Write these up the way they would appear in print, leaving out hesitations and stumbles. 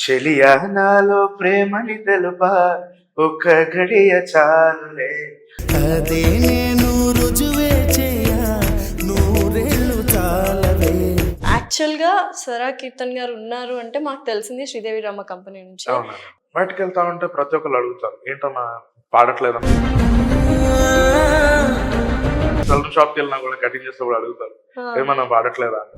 చెలియా నాలో ప్రేమని తెలుపా ఒక్క గడియ చాలులే. అదే నేను రుజువే చేయ నూరేళ్ళు చాలవే. యాక్చువల్గా స్వరా కీర్తన్ గారు ఉన్నారు అంటే మాకు తెలిసింది శ్రీదేవి డ్రామా కంపెనీ నుంచి. అవునా, బయటకు వెళ్తా ఉంటే ప్రతి ఒక్కరు అడుగుతారు ఏంటన్నా పాడట్లేదన్నా. సెలూన్ షాప్కి వెళ్ళినా కూడా కటింగ్ చేస్తే కూడా అడుగుతారు ఏమన్నా పాడట్లేదా అని.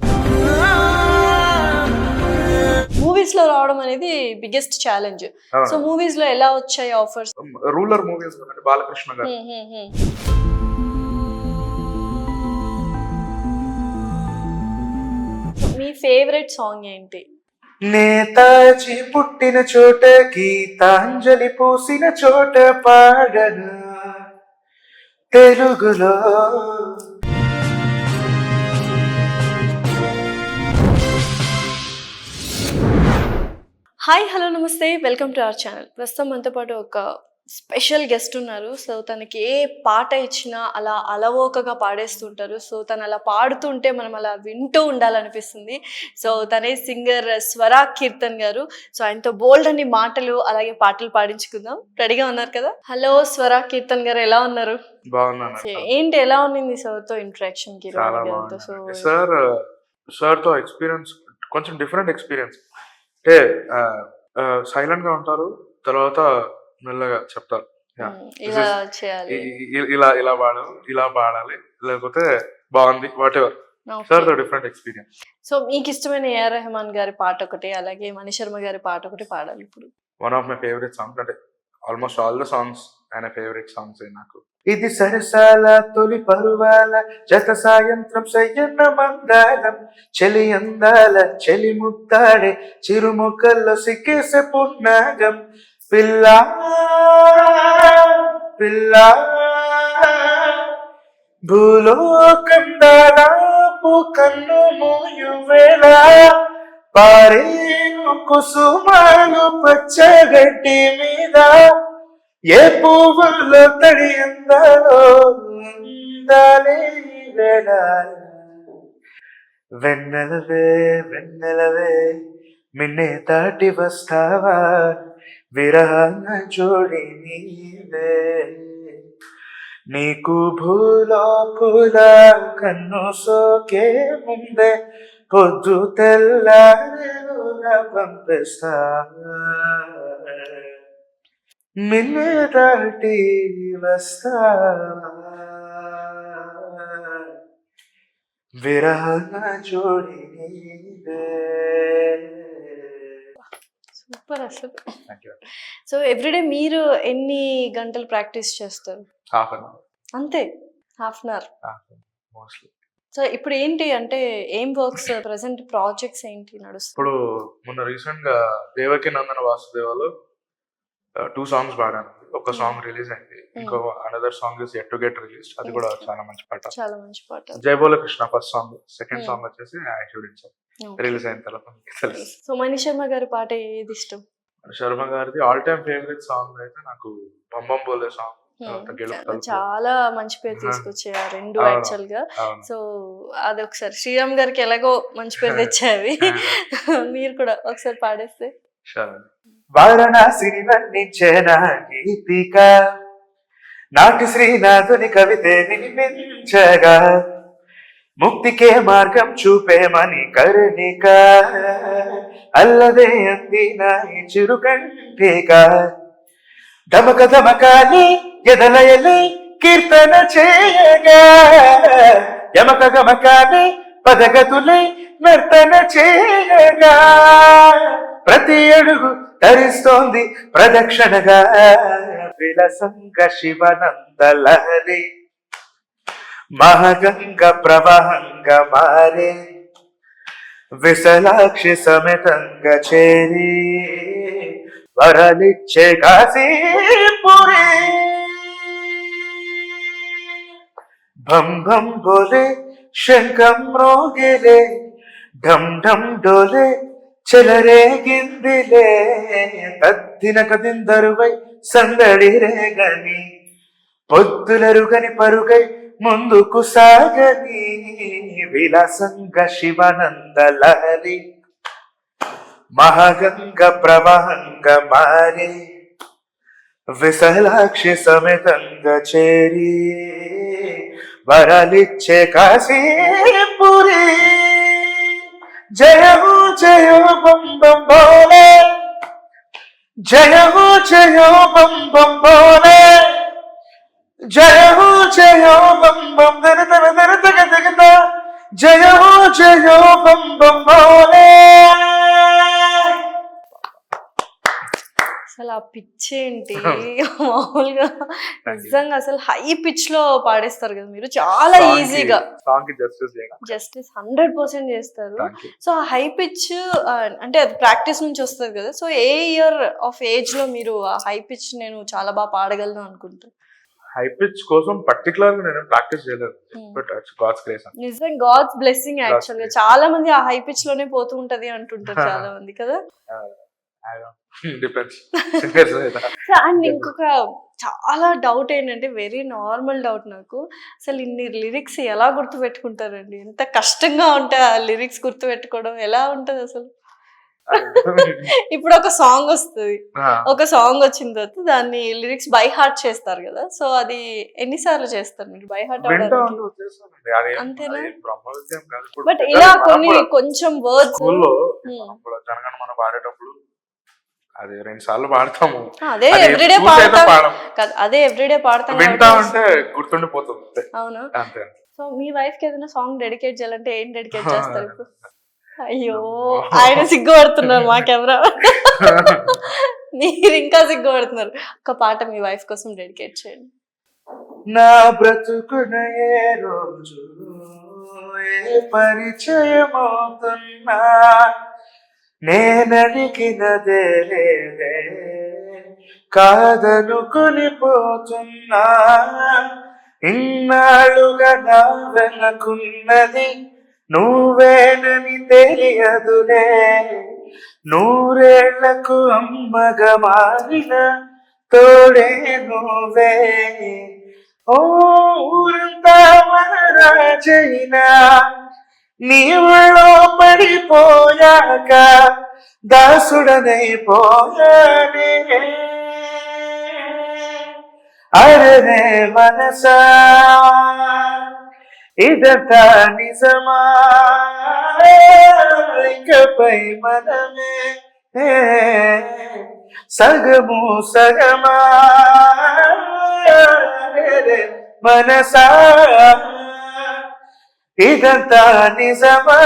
మూవీస్ లో రావడం అనేది బిగ్గెస్ట్ ఛాలెంజ్. సో మూవీస్ లో ఎలా వచ్చాయి ఆఫర్స్? రూలర్ మూవీస్ అంటే బాలకృష్ణ గారు. మీ ఫేవరెట్ సాంగ్ ఏంటి? నేతాజీ పుట్టిన చోట గీతాంజలి పూసిన చోట పాడను తెలుగులో. హాయ్, హలో, నమస్తే, వెల్కమ్ టు అవర్ ఛానల్. ప్రస్తుతం మనతో పాటు ఒక స్పెషల్ గెస్ట్ ఉన్నారు. సో తనకి ఏ పాట ఇచ్చినా అలా అలవోకగా పాడేస్తుంటారు. సో తను అలా పాడుతుంటే మనం అలా వింటూ ఉండాలనిపిస్తుంది. సో తనే సింగర్ స్వరా కీర్తన్ గారు. సో ఆయనతో బోల్డ్ అన్ని మాటలు అలాగే పాటలు పాడించుకుందాం. రెడీగా ఉన్నారు కదా? హలో స్వరా కీర్తన్ గారు, ఎలా ఉన్నారు? బాగున్నాను. ఏంటి, ఎలా ఉంది సార్తో ఇంటరాక్షన్ కి? సార్ తో ఎక్స్పీరియన్స్ కొంచెం డిఫరెంట్ ఎక్స్పీరియన్స్. అంటే సైలెంట్ గా ఉంటారు, తర్వాత మెల్లగా చెప్తారు ఇలా చేయాలి, ఇలా ఇలా పాడాలి, ఇలా పాడాలి, లేకపోతే బాగుంది, వాట్ ఎవర్. సార్ తో డిఫరెంట్ ఎక్స్పీరియన్స్. సో మీకు ఇష్టమైన ఏఆర్ రెహమాన్ గారి పాట ఒకటి, అలాగే మణిశర్మ గారి పాట ఒకటి పాడాలి ఇప్పుడు. One of my favourite songs, అంటే ఆల్మోస్ట్ ఆల్ ద సాంగ్స్ ఆయన ఫేవరెట్ సాంగ్స్ నాకు. ఇది సరసాల తొలి పరువాల జత సాయంత్రం సయ్యన్న మందారం చెలి అందాల చెలి ముత్తాడే చిరుముఖల్లో సిక్కేసే పున్నాగం పిల్లా పిల్లా భూలోకం దాదాపు కన్ను మూయు వేళ పారేను కుసుమాలు పచ్చగడ్డి మీద ఏ పువ్వుల్లో తడి అందాలో అందాలే వేళ వెన్నెలవే వెన్నెలవే మిన్నే దాటి వస్తావా విరహాన జోడి నీవే నీకు భూలోకుల కన్ను సోకే ముందే పొద్దు తెల్లారేలుగా పంపిస్తా మిన్నే దాటి వస్తా విరహన జోడి నీవే. సూపర్ అసలు. సో ఎవ్రీడే మీరు ఎన్ని గంటలు ప్రాక్టీస్ చేస్తారు? హాఫ్ అన్ అవర్ అంతే, half an hour mostly. So ఇప్పుడు ఏంటి అంటే ఏం వర్క్స్, ప్రెసెంట్ ప్రాజెక్ట్స్ ఏంటి నడుస్తుంది? ఇప్పుడు మొన్న రీసెంట్ గా దేవకి నందన వాసుదేవాలో 2 సాంగ్స్ పాడాను. ఒక సాంగ్ రిలీజ్ అయింది, ఇంకో another song is yet to get release. అది కూడా చాలా మంచి పాట, చాలా మంచి పాట. Jaibolo Krishna first song, second song వచ్చేసి రిలీజ్ అయిన తర్వాత తెలుసు. సో మణిశర్మ గారి పాట ఏది ఇష్టం? శర్మ గారిది ఆల్ టైమ్ ఫేవరెట్ సాంగ్ అయితే నాకు బంబం బోలే సాంగ్. చాలా మంచి పేరు తీసుకొచ్చాయి ఆ రెండు యాక్చువల్ గా. సో అది ఒకసారి శ్రీరామ్ గారికి ఎలాగో మంచి పేరు తెచ్చావి, మీరు కూడా ఒకసారి పాడేస్తే. వారణాసిని వర్ణించేనా గీతిక నాటి శ్రీనాథుని కవితే వినిపించగా ముక్తికే మార్గం చూపేమని కరుణిక అల్లదే అంది నా చిరుకంటిక ధమక ధమకాలి ఎదలయలి కీర్తన చేయగా యమక గమకాలి పదగతులై నర్తన చేయగా ప్రతి అడుగు తరిస్తోంది ప్రదక్షిణగా విలసంగ శివనంద లహరి మహగంగ ప్రవాహంగా మారే విశలాక్షి సమేతంగ చేరి వరలిచ్చే కాశీపురి భం భం బోలే శంఖం మ్రోగిలే ఢం ఢం డోలే చెలరేగిందిలే తద్దిన కదిందరువై సందడి రేగని పొద్దులరుగని పరుగై ముందుకు సాగని విలాసంగ శివానంద లహరి మహాగంగ ప్రవాహంగా మారి విశాలాక్షి సమేతంగా చేరి వరాలిచ్చే కాశీపురి జయము జయో బం బం బోలే జయము జయో బం బం బోలే జయము జయో బం బం దర దర దర తగ తగ జయము జయో బం బం బోలే. అసలు ఆ పిచ్ ఏంటి మామూలుగా నిజంగా అసలు హై పిచ్ లో పాడేస్తారు కదా మీరు చాలా ఈజీగా. సాంగ్ కి జస్టిస్ 100% చేస్తారు. సో ఆ హై పిచ్ అంటే అది ప్రాక్టీస్ నుంచి వస్తుంది కదా. So A year of age లో మీరు ఆ హై పిచ్ నేను చాలా బాగా పాడగలను అనుకుంటారు? హై పిచ్ కోసం పర్టికులర్ గా నేను ప్రాక్టీస్ చేయలేదు, బట్ గాడ్స్ గ్రేస్. నిజంగా గాడ్స్ బ్లెస్సింగ్ యాక్చువల్ గా. చాలా మంది ఆ హై పిచ్ లోనే పోతూ ఉంటది అంటుంటారు చాలా మంది కదా. అండ్ ఇంకొక చాలా డౌట్ ఏంటంటే, వెరీ నార్మల్ డౌట్ నాకు, అసలు ఇన్ని లిరిక్స్ ఎలా గుర్తు పెట్టుకుంటారండి? ఎంత కష్టంగా ఉంటాయి ఆ లిరిక్స్ గుర్తు పెట్టుకోవడం, ఎలా ఉంటది అసలు? ఇప్పుడు ఒక సాంగ్ వస్తుంది, ఒక సాంగ్ వచ్చిన తర్వాత దాన్ని లిరిక్స్ బై హార్ట్ చేస్తారు కదా. సో అది ఎన్నిసార్లు చేస్తారు మీరు బై హార్ట్? అంతేనా? బట్ ఇలా కొన్ని కొంచెం వర్డ్స్ మనం పాడేటప్పుడు అది 2 సార్లు పాడతాము, అదే ఎవ్రీడే పాడతాం, అదే ఎవ్రీడే పాడతాం, వింటా ఉంటే గుర్తుండిపోతుంది. అవునా? సో మీ వైఫ్ కి ఏదైనా సాంగ్ డెడికేట్ చేయాలంటే ఏం డెడికేట్ చేస్తారు ఇప్పుడు? అయ్యో, ఆయన సిగ్గుపడుతున్నారు, మా కెమెరా మీరు ఇంకా సిగ్గుపడుతున్నారు. ఒక పాట మీ వైఫ్ కోసం డెడికేట్ చేయండి. నా బ్రతుకున ఏ రోజు ఏ పరిచయం అవుతున్నా, నేనడిగినదే లేదే కాదనుకుని పోతున్నా, ఇన్నాళ్ళుగా నా వెనకున్నది నువ్వేనని తెలియదులే, 100 ఏళ్లకు అమ్మగా మారిన తోడే నువ్వే, ఓ ఊరంతా మహారాజైనా నీ ఒళ్ళో పడిపోయాక దాసుడనైపోయానే, అరే మనసా ఇదంతా నిజమా, ఇకపై మనమే సగము సగమా, మనసా ఇదంతా నిజమా,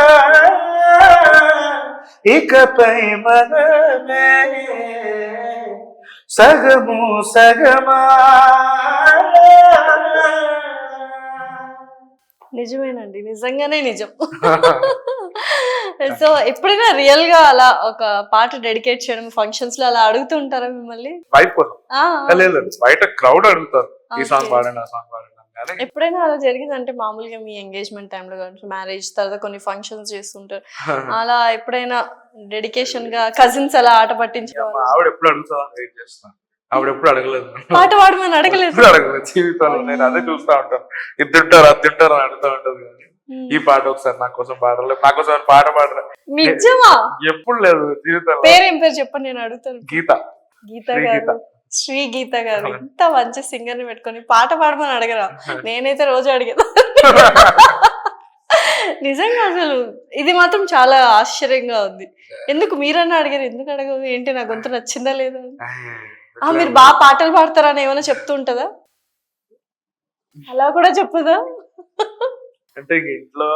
ఇకపై మనమే సగము సగమా. నిజమేనండి, నిజంగానే నిజం. సో ఎప్పుడైనా రియల్ గా అలా ఒక పాట డెడికేట్ చేయడం ఫంక్షన్స్ లో అలా అడుగుతూ ఉంటారా మిమ్మల్ని? బయట క్రౌడ్ అడుగుతారు, ఈ సాంగ్ పాడండి, ఆ సాంగ్ పాడండి. ఎప్పుడైనా అలా జరిగిందంటే, మామూలుగా మీ ఎంగేజ్మెంట్ టైంలో కానీ మ్యారేజ్ తర్వాత కొన్ని ఫంక్షన్స్ చేస్తుంటారు, అలా ఎప్పుడైనా డెడికేషన్ గా కజిన్స్ అలా ఆట పట్టించుకోవాలి? ఆవిడ ఎప్పుడు అడుగుతా వెయిట్ చేస్తాను, ఆవిడ ఎప్పుడు అడగలేదు, పాట పాడమని అడగలేదు జీవితంలో. నేను అదే చూస్తా ఉంటాను, ఇద్దుంటారు అద్దుంటారు అని అడుగుతా ఉంటుంది. ఈ పాట ఒకసారి నా కోసం పాడలేదు, నా కోసం పాట పాడరా? నిజమా? ఎప్పుడు లేదు జీవితంలో. పేరేం పేరు చెప్పండి, నేను అడుగుతాను. గీత. గీత గారు, శ్రీ గీత గారు, ఇంత మంచి సింగర్ ని పెట్టుకొని పాట పాడమని అడగరా? నేనైతే రోజు అడిగేదా. నిజంగా అసలు ఇది మాత్రం చాలా ఆశ్చర్యంగా ఉంది. ఎందుకు మీరన్నా అడిగారు, ఎందుకు అడగదు? ఏంటి నా గొంతు నచ్చిందా లేదా? మీరు బాగా పాటలు పాడతారా అని ఏమైనా చెప్తూ ఉంటదా? అలా కూడా చెప్పుదా? అంటే ఇంట్లో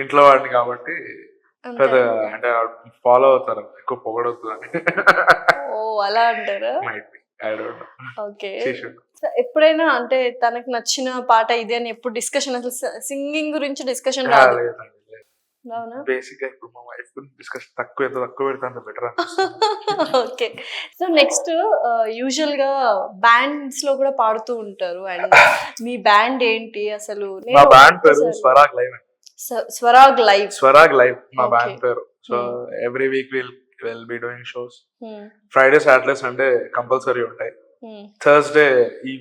ఇంట్లో వాడిని కాబట్టి పెద్ద అంటే ఫాలో అవుతారు, ఎక్కువ పొగడవుతుంది అని. ఓ అలా అంటారా? ఓకే. ఎప్పుడైనా అంటే తనకు నచ్చిన పాట ఇది అని ఎప్పుడు డిస్కషన్, అసలు సింగింగ్ గురించి డిస్కషన్ రాదు? బేసిక్ గా ఇప్పుడు మా వైఫ్ గురించి డిస్కషన్ తక్కువ పెడతాను, better. Okay. So next usual గా బ్యాండ్స్ లో కూడా పాడుతూ ఉంటారు, అండ్ మీ బ్యాండ్ ఏంటి అసలు? మా బ్యాండ్ పేరు Swarag live. Swarag live. Swarag live మా బ్యాండ్ పేరు. So every week will be doing shows. Friday Saturday Sunday compulsory ఉంటాయి. థర్స్డే ఈ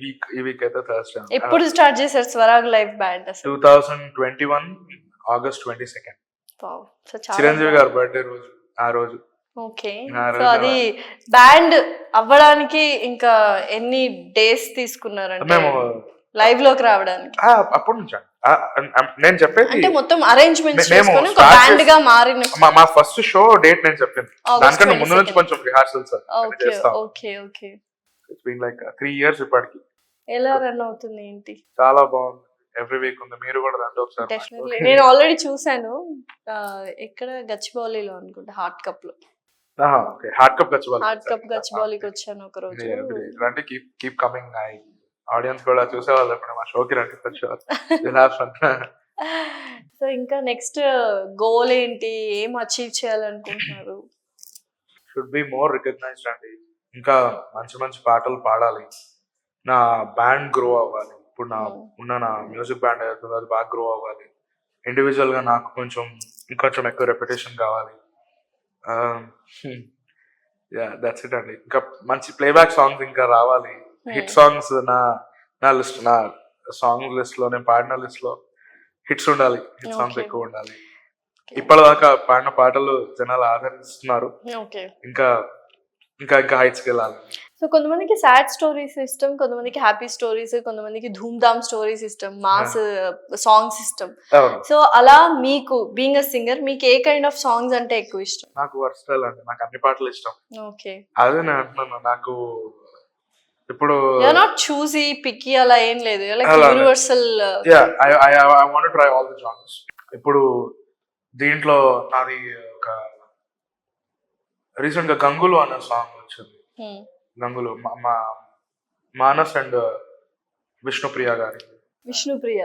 వీక్ అయితే థర్స్డే. ఎప్పుడు స్టార్ట్ చేశారు Swarag live band? 2021 August 22nd. So చాలా చిరంజీవి గారు బర్త్డే రోజు ఆ రోజు ఓకే. ఆ సో రోజు అది బ్యాండ్ అవ్వడానికి ఇంకా ఎన్ని డేస్ తీసుకున్నారంటే మేము లైవ్ లోకి రావడానికి? అప్పటి నుంచి నేను చెప్పేది అంటే మొత్తం అరేంజ్మెంట్స్ మేము చేసుకొని ఒక start బ్యాండ్ గా మారిన. మా ఫస్ట్ షో డేట్ నేను చెప్పింది, August దానికన్నా ముందు నుంచి 22nd. కొంచెం రిహార్సల్స్ ఓకే చేస్తాం. Okay okay. It's been like 3 years ఇప్పటికి. ఎలా రన్ అవుతుంది ఏంటి? చాలా బాగుంది, ఎవ్రీ వీక్ ఉంది, మీరు కూడా రండి ఒకసారి. డెఫినెట్లీ నేను ఆల్రెడీ చూసాను. ఎక్కడ గచ్చిబౌలిలో అనుకుంటా, హార్ట్ కప్ లో. Okay, hard cup Gachibowli. Heart cup గచ్చిబౌలికి వచ్చాను ఒక రోజు. రండి, కీప్ కమింగ్. ఆడియన్స్ కూడా చూసేవాళ్ళు ఎప్పుడు మా షోకి రండి, వచ్చేవాళ్ళు. సో ఇంకా నెక్స్ట్ గోల్ ఏంటి, ఏం అచీవ్ చేయాలనుకుంటున్నారు? షుడ్ బి మోర్ రికగ్నైజ్డ్ అండి. ఇంకా మంచి మంచి పాటలు పాడాలి, నా బ్యాండ్ గ్రో అవ్వాలి. ఇప్పుడు నా మ్యూజిక్ బ్యాండ్ అవుతుంది, అది బాగా గ్రో అవ్వాలి. ఇండివిజువల్ గా నాకు ఇంకొంచెం ఎక్కువ రెప్యుటేషన్ కావాలి. దట్స్ ఇట్ అండి. ఇంకా మంచి ప్లేబ్యాక్ సాంగ్స్ ఇంకా రావాలి. హిట్ సాంగ్స్ నా లిస్ట్, నా సాంగ్ లిస్ట్ లో, నేను పాడిన లిస్ట్ లో హిట్స్ ఉండాలి, హిట్ సాంగ్స్ ఎక్కువ ఉండాలి. ఇప్పటిదాకా పాడిన పాటలు జనాలు ఆదరిస్తున్నారు, ఓకే. ఇంకా ఇంకా ఇంకా హైట్స్ కి వెళ్ళాలి. సో కొంతమందికి సాడ్ స్టోరీస్ ఇష్టం, కొంతమందికి హ్యాపీ స్టోరీస్, కొంతమందికి ధూమ్ ధామ్ స్టోరీస్ ఇష్టం, మాస్ సాంగ్స్ ఇష్టం. సో అలా మీకు బీయింగ్ అ సింగర్ మీకు ఏ కైండ్ ఆఫ్ సాంగ్స్ అంటే ఎక్కువ ఇష్టం? నాకు వర్స్టైల్ అండి, నాకు అన్ని పాటలు ఇష్టం. ఓకే. అదే నేను అంటున్నాను, నాకు ఇప్పుడు నాట్ చూసి పిక్కి అలా ఏం లేదు, like universal. I want to try all the genres. ఇప్పుడు దీంట్లో నాది ఒక రీసెంట్ గా గంగులు అనే సాంగ్ వచ్చింది. గంగులు మా మానస్ అండ్ విష్ణుప్రియ గారి. విష్ణుప్రియ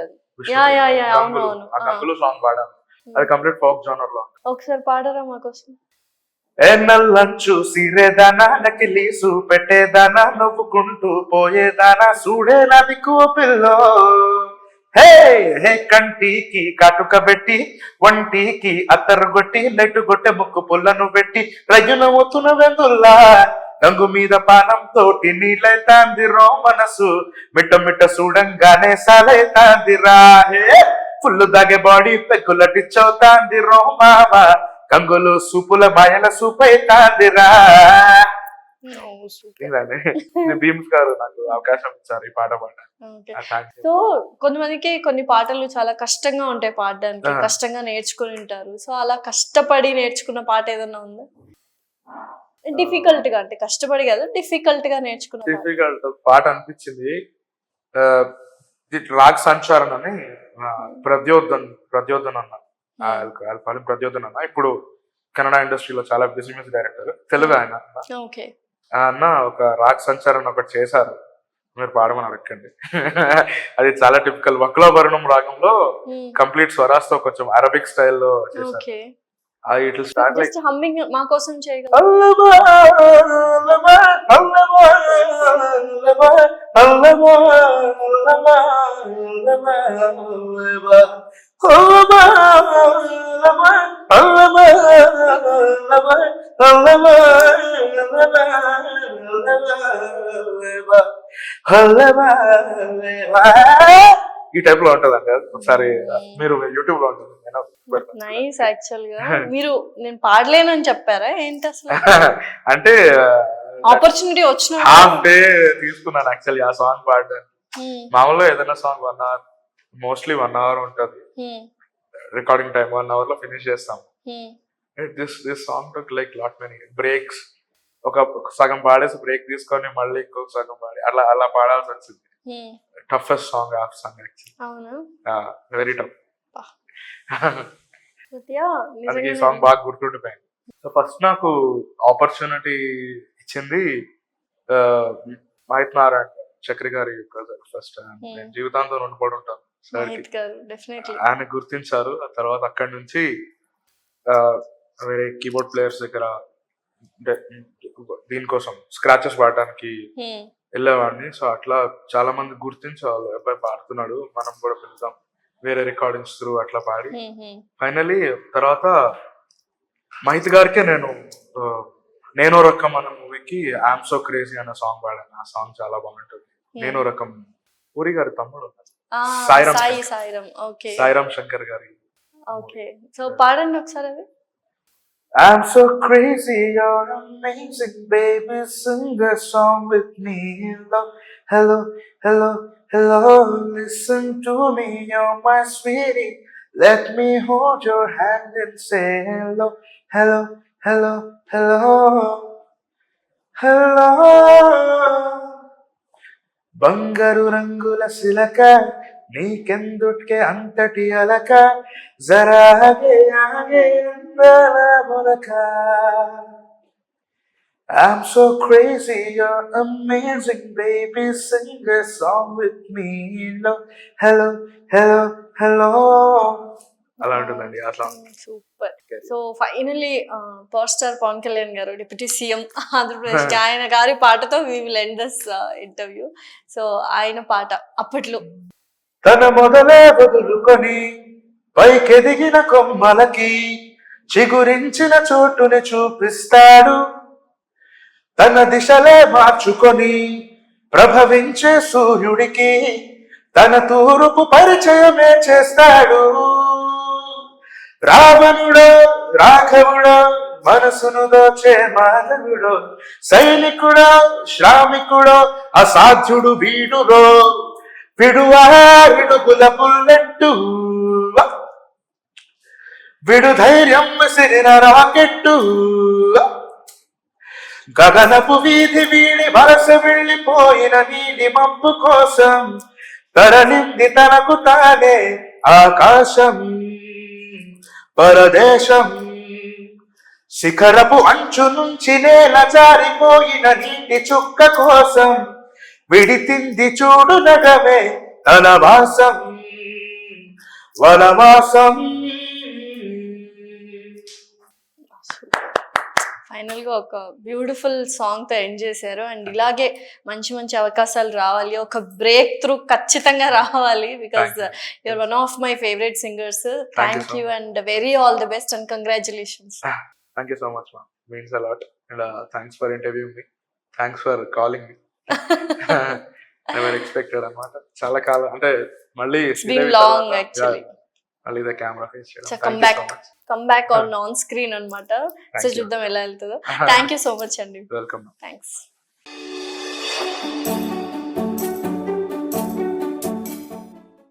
గంగులు, ఆ గంగులు సాంగ్ పాడాను. అది కంప్లీట్ ఫోక్ జానర్ లో. ఒకసారి పాడరా మాకోసం? ఎన్నల్లంచు సిరేదానా, నకిలీసు పెట్టేదానా, నవ్వుకుంటూ పోయేదానా, చూడే నది పిల్లో. హే హే కంటికి కాటుక పెట్టి, వంటికి అత్తరు కొట్టి, నెట్టు గొట్టె ముక్కు పుల్లను పెట్టి, రయ్యునవుతున్న వెందుల్లా, రంగు మీద పానం తోటి నీళ్ళైతాందిరో మనసు, మిట్ట మిట్ట చూడంగానే సాలైతాందిరా. హే ఫుల్లు దాగే బాడీ పెక్కులటిచ్చవుతాందిరో మామ, గంగులు సూపుల మాయల సూపైతాందిరా. భీమ్స్ గారు నాకు అవకాశం ఇచ్చారు ఈ పాట పాడడానికి. సో కొంతమందికి కొన్ని పాటలు చాలా కష్టంగా ఉంటాయి పాడడానికి, కష్టంగా నేర్చుకుని ఉంటారు. సో అలా కష్టపడి నేర్చుకున్న పాట ఏదన్నా ఉందా? డిఫికల్ట్ గా, అంటే కష్టపడి కాదు, డిఫికల్ట్ గా నేర్చుకున్న డిఫికల్ట్ పాట అనిపించింది రాగ్ సంచారన్ అని ప్రద్యోధన్ అన్న, ప్రద్యోధన్ అన్న ఇప్పుడు కన్నడ ఇండస్ట్రీలో చాలా బిజినెస్ డైరెక్టర్, తెలుగు ఆయన. అన్న ఒక రాగ్ సంచారన్ ఒకటి చేశారు, మీరు పాడమని అడగండి. అది చాలా టిపికల్ వక్లాభరణం రాగంలో కంప్లీట్ స్వరాస్తో కొంచెం అరబిక్ స్టైల్లో చేశారు. ఇట్లా స్టార్ట్ లైక్ హమ్మింగ్ మా కోసం చేయగలరు. ఈ టైప్ లో ఉంటదండి, ఒకసారి మీరు యూట్యూబ్ లో ఉంటుంది. నైస్. యాక్చువల్ గా మీరు నేను పాడలేనని చెప్పారా ఏంటి అసలు? అంటే ఆపర్చునిటీ వచ్చిన హాఫ్ డే తీసుకున్నాను యాక్చువల్లీ ఆ సాంగ్ పాడడానికి. మామూలుగా ఏదైనా సాంగ్ 1 hour, మోస్ట్లీ 1 hour ఉంటది రికార్డింగ్ టైం. 1 hour లో ఫినిష్ చేస్తాం. This song took like lot many breaks. ఒక సగం పాడేసి బ్రేక్ తీసుకొని మళ్ళీ ఇంకొక సగం పాడి అలా పాడాల్సి వచ్చింది. Toughest song half song actually. అవునా? Very tough. ఈ సాంగ్ బాగా గుర్తుండిపోయింది. సో ఫస్ట్ నాకు ఆపర్చునిటీ ఇచ్చింది మహిత్ నారాయణ చక్రి గారి ఫస్ట్. నేను జీవితాంతం రుణపడి ఉంటాను సార్. ఆయన గుర్తించారు. ఆ తర్వాత అక్కడి నుంచి వేరే కీబోర్డ్ ప్లేయర్స్ దగ్గర దీనికోసం స్క్రాచెస్ పాడడానికి వెళ్ళేవాడిని. సో అట్లా చాలా మంది గుర్తించేవాళ్ళు, అబ్బాయి పాడుతున్నాడు మనం కూడా పిలుద్దాం, వేరే రికార్డింగ్స్ త్రూ అట్లా పాడి ఫైనలీ తర్వాత మహిత్ గారికే నేను రకం అనే మూవీకి ఐఎమ్ సో క్రేజీ అనే సాంగ్ పాడాను. ఆ సాంగ్ చాలా బాగుంటుంది. నేను రకం పూరి గారి తమ్ముడు సాయిరామ్ శంకర్ గారి ఓకే. సో పాడండి ఒకసారి అది. I'm so crazy, you're amazing, baby. Sing a song with me. Hello, hello, hello, hello. Listen to me, you're my sweetie. Let me hold your hand and say hello, hello, hello, hello, hello. బంగారు రంగుల సిలక నీకెందుకే అంతటి అలక జరా ఆగే ఆగే అందాల మొలక I'm so crazy, you're amazing, baby. Sing a song with me. Hello, hello, hello, hello. అలా ఉంటుందండి ఆ song. Super. So finally power star Pawan Kalyan గారు డిప్యూటీ సీఎం ఆంధ్రప్రదేశ్ ఆయన గారి పాటతో we will end this interview. So ఆయన పాట అప్పట్లో తన మొదలే వదులుకొని పైకెదిగిన కొమ్మలకి చిగురించిన చోటుని చూపిస్తాడు. తన దిశలే మార్చుకొని ప్రభవించే సూర్యుడికి తన తూర్పు పరిచయమే చేస్తాడు. రావణుడో రాఘవుడో మనసును దోచే మాధవుడో సైనికుడో శ్రామికుడో అసాధ్యుడు వీడురో విడువారిడుగుల బుల్లెట్టు విడు ధైర్యం విసిరిన రాకెట్టు గగనపు వీధి వీడి వలస వెళ్ళిపోయిన నీటి మబ్బు కోసం తరలింది తనకు తానే ఆకాశం పరదేశం. శిఖరపు అంచు నుంచి నేల జారిపోయిన నీటి చుక్క కోసం విడితింది చూడు నగమే తన వాసం వనవాసం. ఫైనల్ గా ఒక బ్యూటిఫుల్ సాంగ్ తో ఎండ్ చేశారు. అండ్ ఇలాగే మంచి మంచి అవకాశాలు రావాలి, ఒక బ్రేక్ త్రూ ఖచ్చితంగా రావాలి, because you're one of my favourite singers. Thank you and very all the best and congratulations. Thank you so much, ma'am. Means a lot. And thanks for interviewing me. Thanks for calling me. Never expected అన్నమాట. చాలా కాలం అంటే మళ్ళీ It's been long actually. మళ్ళీ ఇదే camera face చేయడం. So come back on screen అన్నమాట. So చూద్దాం ఎలా వెళ్తుందో. థ్యాంక్ యూ సో మచ్ అండి. వెల్కమ్. థ్యాంక్స్.